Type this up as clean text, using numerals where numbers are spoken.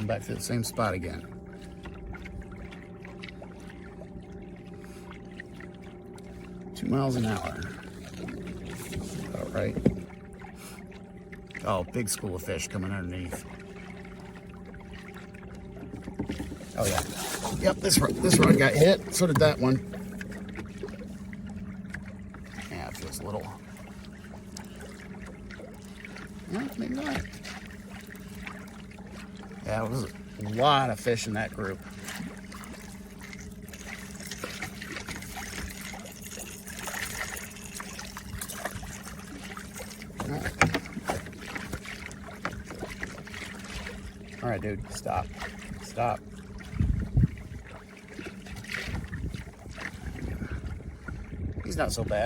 Come back to the same spot again. Two miles an hour. All right. Oh, big school of fish coming underneath. Oh yeah. Yep, this rod got hit. So did that one. Yeah, it feels a little. No, maybe not. Yeah, it was a lot of fish in that group. All right, dude, stop. Stop. He's not so bad.